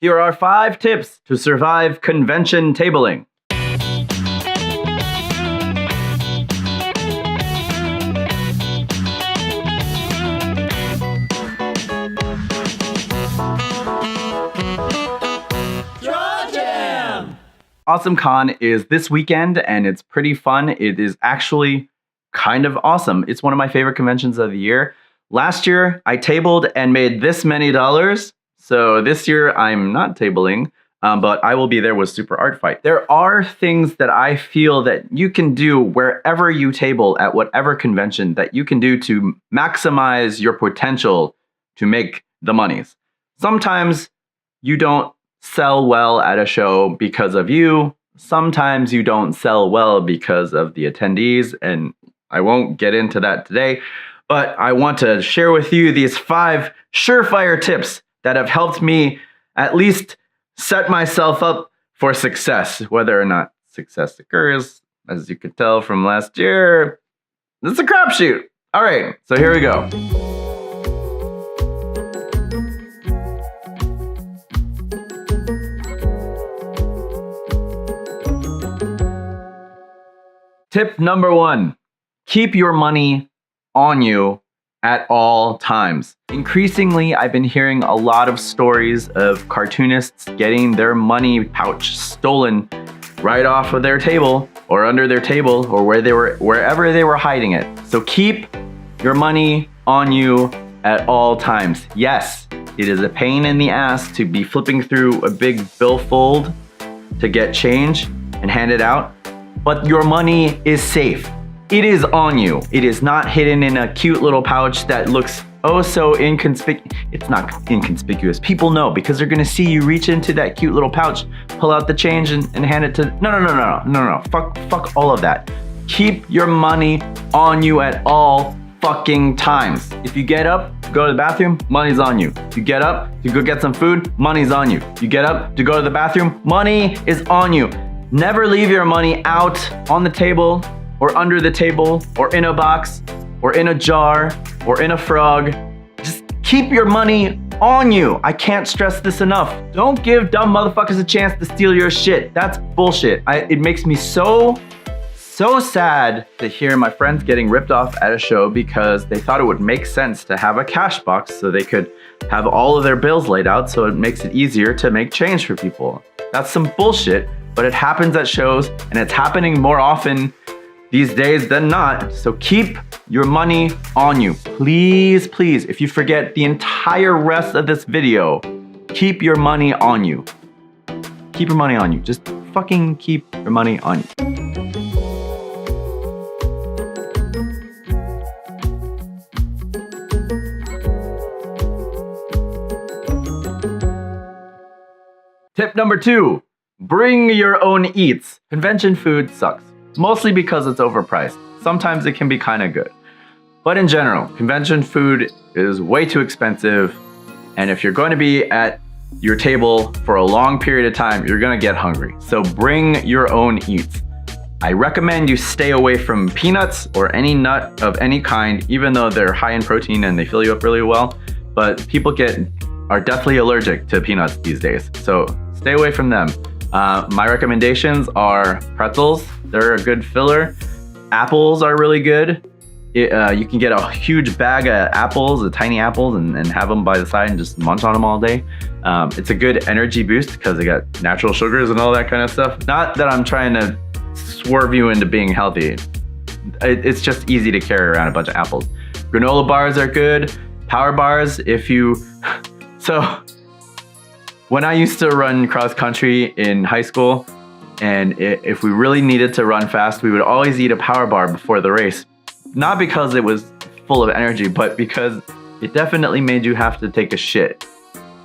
Here are 5 tips to survive convention tabling. AwesomeCon is this weekend and it's pretty fun. It is actually kind of awesome. It's one of my favorite conventions of the year. Last year, I tabled and made this many dollars. So this year, I'm not tabling, but I will be there with Super Art Fight. There are things that I feel that you can do wherever you table at whatever convention that you can do to maximize your potential to make the monies. Sometimes you don't sell well at a show because of you. Sometimes you don't sell well because of the attendees, and I won't get into that today, but I want to share with you these 5 surefire tips that have helped me at least set myself up for success. Whether or not success occurs, as you could tell from last year, it's a crapshoot. All right, so here we go. Tip number 1, keep your money on you at all times. Increasingly, I've been hearing a lot of stories of cartoonists getting their money pouch stolen right off of their table or under their table or wherever they were hiding it. So keep your money on you at all times. Yes, it is a pain in the ass to be flipping through a big billfold to get change and hand it out, but your money is safe. It is on you. It is not hidden in a cute little pouch that looks oh so inconspicuous. It's not inconspicuous. People know because they're gonna see you reach into that cute little pouch, pull out the change and hand it to, no. Fuck all of that. Keep your money on you at all fucking times. If you get up, go to the bathroom, money's on you. You get up to go get some food, money's on you. You get up to go to the bathroom, money is on you. Never leave your money out on the table or under the table or in a box or in a jar or in a frog. Just keep your money on you. I can't stress this enough. Don't give dumb motherfuckers a chance to steal your shit. That's bullshit. It makes me so sad to hear my friends getting ripped off at a show because they thought it would make sense to have a cash box so they could have all of their bills laid out so it makes it easier to make change for people. That's some bullshit, but it happens at shows and it's happening more often these days than not. So keep your money on you. Please, please, if you forget the entire rest of this video, keep your money on you. Keep your money on you. Just fucking keep your money on you. Tip number 2, bring your own eats. Convention food sucks, mostly because it's overpriced. Sometimes it can be kind of good. But in general, convention food is way too expensive. And if you're going to be at your table for a long period of time, you're going to get hungry. So bring your own eats. I recommend you stay away from peanuts or any nut of any kind, even though they're high in protein and they fill you up really well. But people are deathly allergic to peanuts these days. So stay away from them. My recommendations are pretzels. They're a good filler. Apples are really good. You can get a huge bag of apples, the tiny apples, and have them by the side and just munch on them all day. It's a good energy boost because they got natural sugars and all that kind of stuff. Not that I'm trying to swerve you into being healthy. It's just easy to carry around a bunch of apples. Granola bars are good. Power bars, so when I used to run cross country in high school, and if we really needed to run fast, we would always eat a power bar before the race. Not because it was full of energy, but because it definitely made you have to take a shit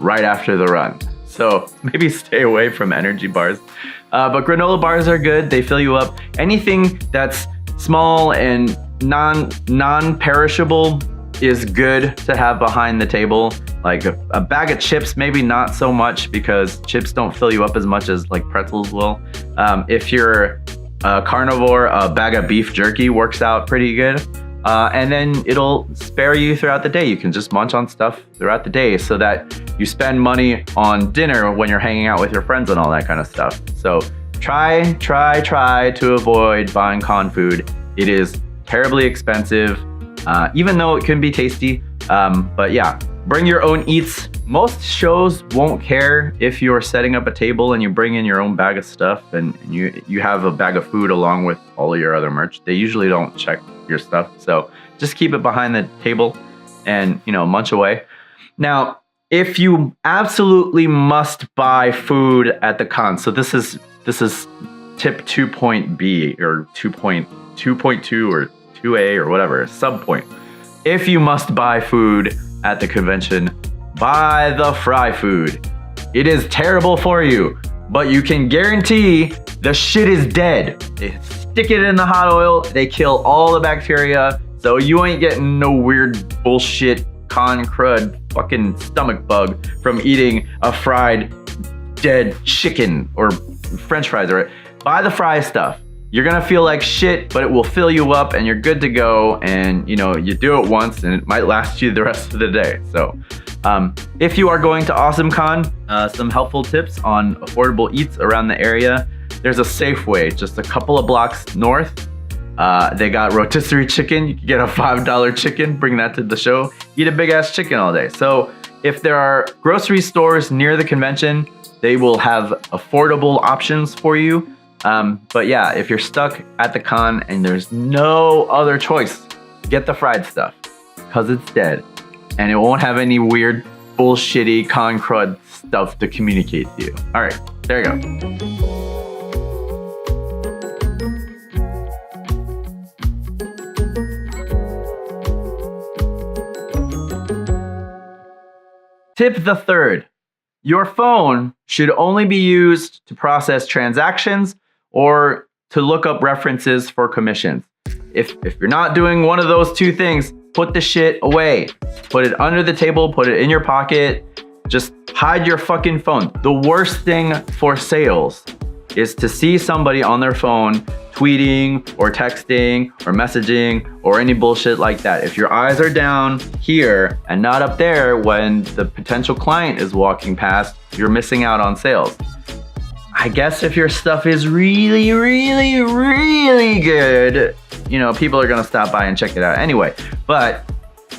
right after the run. So maybe stay away from energy bars. But granola bars are good. They fill you up. Anything that's small and non-perishable is good to have behind the table. Like a bag of chips, maybe not so much because chips don't fill you up as much as like pretzels will. If you're a carnivore, a bag of beef jerky works out pretty good. And then it'll spare you throughout the day. You can just munch on stuff throughout the day so that you spend money on dinner when you're hanging out with your friends and all that kind of stuff. So try to avoid buying con food. It is terribly expensive, even though it can be tasty. But yeah, bring your own eats. Most shows won't care if you're setting up a table and you bring in your own bag of stuff and you have a bag of food along with all of your other merch. They usually don't check your stuff. So just keep it behind the table and, munch away. Now, if you absolutely must buy food at the con, so this is tip 2.B or 2.2 or 2A or whatever, sub point. If you must buy food at the convention, buy the fry food. It is terrible for you, but you can guarantee the shit is dead. They stick it in the hot oil, they kill all the bacteria, so you ain't getting no weird bullshit con crud fucking stomach bug from eating a fried dead chicken or french fries. Or buy the fry stuff. You're gonna feel like shit, but it will fill you up and you're good to go. And you do it once and it might last you the rest of the day. So if you are going to AwesomeCon, some helpful tips on affordable eats around the area. There's a Safeway just a couple of blocks north. They got rotisserie chicken. You can get a $5 chicken, bring that to the show, eat a big ass chicken all day. So if there are grocery stores near the convention, they will have affordable options for you. But yeah, if you're stuck at the con and there's no other choice, get the fried stuff because it's dead and it won't have any weird bullshitty con crud stuff to communicate to you. All right, there you go. Tip the third, your phone should only be used to process transactions or to look up references for commissions. If you're not doing one of those two things, put the shit away. Put it under the table, put it in your pocket, just hide your fucking phone. The worst thing for sales is to see somebody on their phone tweeting or texting or messaging or any bullshit like that. If your eyes are down here and not up there when the potential client is walking past, you're missing out on sales. I guess if your stuff is really, really, really good, people are gonna stop by and check it out anyway. But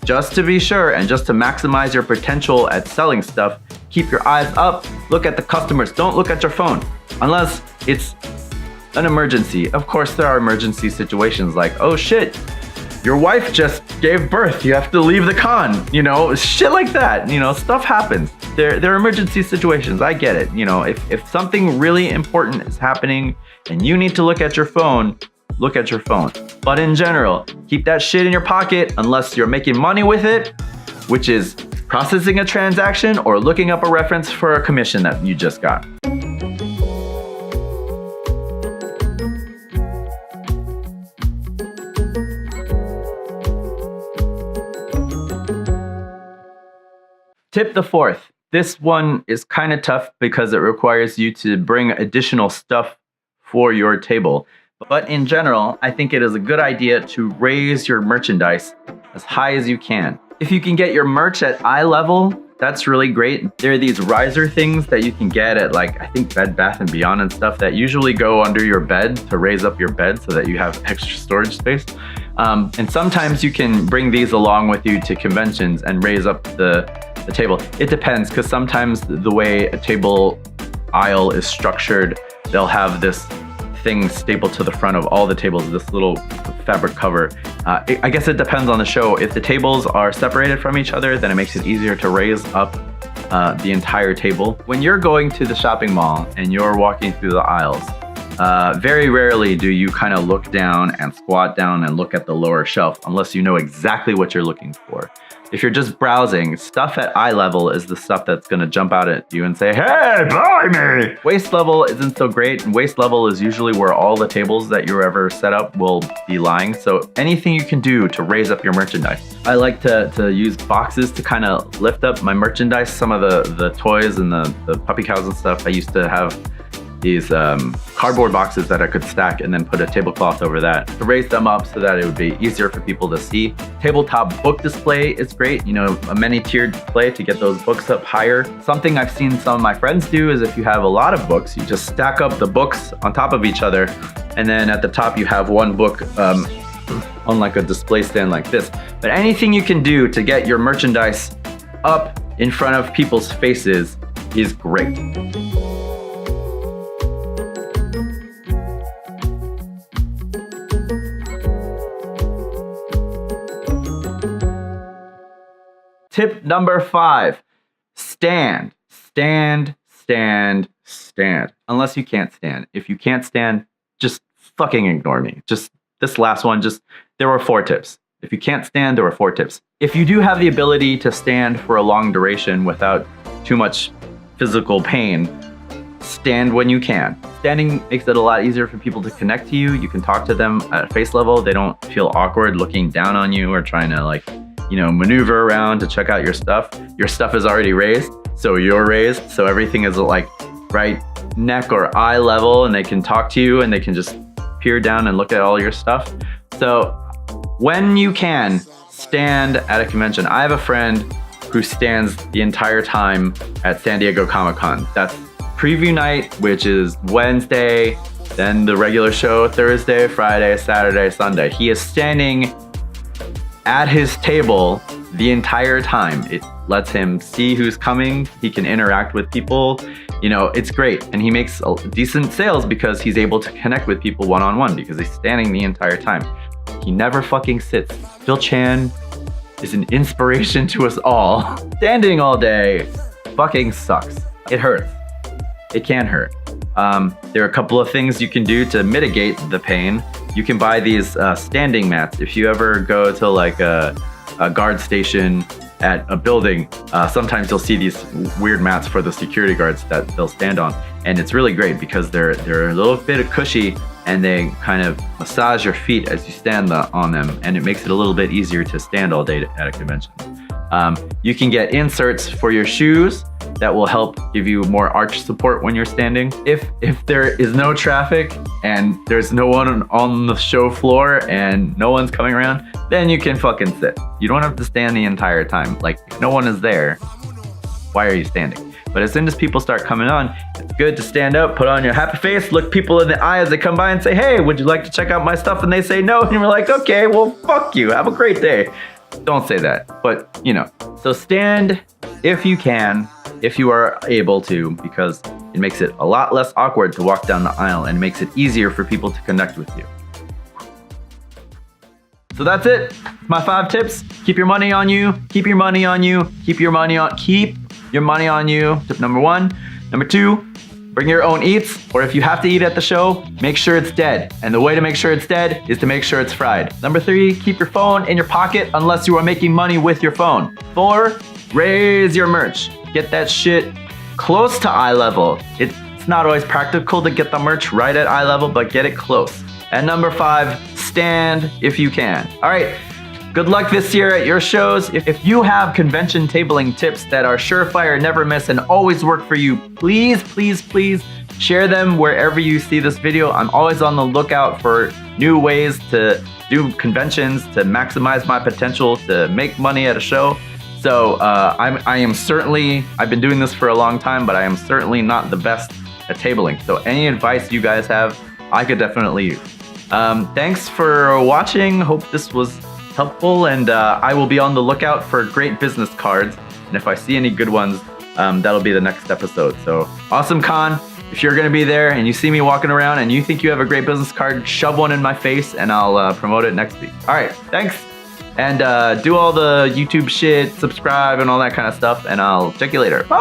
just to be sure and just to maximize your potential at selling stuff, keep your eyes up, look at the customers, don't look at your phone. Unless it's an emergency. Of course, there are emergency situations like, oh shit, your wife just gave birth, you have to leave the con, shit like that. Stuff happens. There are emergency situations, I get it. If something really important is happening and you need to look at your phone, look at your phone. But in general, keep that shit in your pocket unless you're making money with it, which is processing a transaction or looking up a reference for a commission that you just got. Tip the fourth. This one is kind of tough because it requires you to bring additional stuff for your table. But in general, I think it is a good idea to raise your merchandise as high as you can. If you can get your merch at eye level, that's really great. There are these riser things that you can get at I think Bed Bath & Beyond and stuff that usually go under your bed to raise up your bed so that you have extra storage space. And sometimes you can bring these along with you to conventions and raise up the table. It depends, because sometimes the way a table aisle is structured, they'll have this thing stapled to the front of all the tables, this little fabric cover. I guess it depends on the show. If the tables are separated from each other, then it makes it easier to raise up the entire table. When you're going to the shopping mall and you're walking through the aisles, very rarely do you kind of look down and squat down and look at the lower shelf unless you know exactly what you're looking for. If you're just browsing, stuff at eye level is the stuff that's gonna jump out at you and say, hey, buy me! Waist level isn't so great, and waist level is usually where all the tables that you ever set up will be lying. So anything you can do to raise up your merchandise. I like to use boxes to kind of lift up my merchandise. Some of the toys and the puppy cows and stuff, I used to have these cardboard boxes that I could stack and then put a tablecloth over that to raise them up so that it would be easier for people to see. Tabletop book display is great, you know, a many-tiered display to get those books up higher. Something I've seen some of my friends do is if you have a lot of books, you just stack up the books on top of each other, and then at the top you have one book on like a display stand like this. But anything you can do to get your merchandise up in front of people's faces is great. Tip number 5, stand. Stand, stand, stand. Unless you can't stand. If you can't stand, just fucking ignore me. Just this last one, there were 4 tips. If you can't stand, there were 4 tips. If you do have the ability to stand for a long duration without too much physical pain, stand when you can. Standing makes it a lot easier for people to connect to you. You can talk to them at face level. They don't feel awkward looking down on you or trying to like, you know, maneuver around to check out your stuff. Your stuff is already raised, so you're raised. So everything is like right neck or eye level, and they can talk to you and they can just peer down and look at all your stuff. So when you can, stand at a convention. I have a friend who stands the entire time at San Diego Comic-Con. That's preview night, which is Wednesday, then the regular show Thursday, Friday, Saturday, Sunday. He is standing at his table the entire time. It lets him see who's coming. He can interact with people. You know, it's great. And he makes decent sales because he's able to connect with people one-on-one because he's standing the entire time. He never fucking sits. Phil Chan is an inspiration to us all. Standing all day fucking sucks. It hurts. It can hurt. There are a couple of things you can do to mitigate the pain. You can buy these standing mats. If you ever go to like a guard station at a building, sometimes you'll see these weird mats for the security guards that they'll stand on. And it's really great because they're a little bit cushy and they kind of massage your feet as you stand on them, and it makes it a little bit easier to stand all day at a convention. You can get inserts for your shoes that will help give you more arch support when you're standing. If there is no traffic and there's no one on the show floor and no one's coming around, then you can fucking sit. You don't have to stand the entire time. Like, if no one is there, why are you standing? But as soon as people start coming on, it's good to stand up, put on your happy face, look people in the eye as they come by and say, hey, would you like to check out my stuff? And they say no, and you're like, okay, well, fuck you. Have a great day. Don't say that, but you know. So stand if you can, if you are able to, because it makes it a lot less awkward to walk down the aisle and makes it easier for people to connect with you. So that's it. My 5 tips. Keep your money on you. Keep your money on you. Keep your money on you. Tip number 1. Number 2, bring your own eats, or if you have to eat at the show, make sure it's dead. And the way to make sure it's dead is to make sure it's fried. Number 3, keep your phone in your pocket unless you are making money with your phone. 4, raise your merch. Get that shit close to eye level. It's not always practical to get the merch right at eye level, but get it close. And number 5, stand if you can. All right. Good luck this year at your shows. If you have convention tabling tips that are surefire, never miss, and always work for you, please, please, please share them wherever you see this video. I'm always on the lookout for new ways to do conventions, to maximize my potential to make money at a show. So I am certainly, I've been doing this for a long time, but I am certainly not the best at tabling. So any advice you guys have, I could definitely use. Thanks for watching. Hope this was helpful, and I will be on the lookout for great business cards, and if I see any good ones, that'll be the next episode. So awesome con, if you're gonna be there and you see me walking around and you think you have a great business card, shove one in my face and I'll promote it next week. All right, thanks, and do all the YouTube shit, subscribe and all that kind of stuff, and I'll check you later. Bye.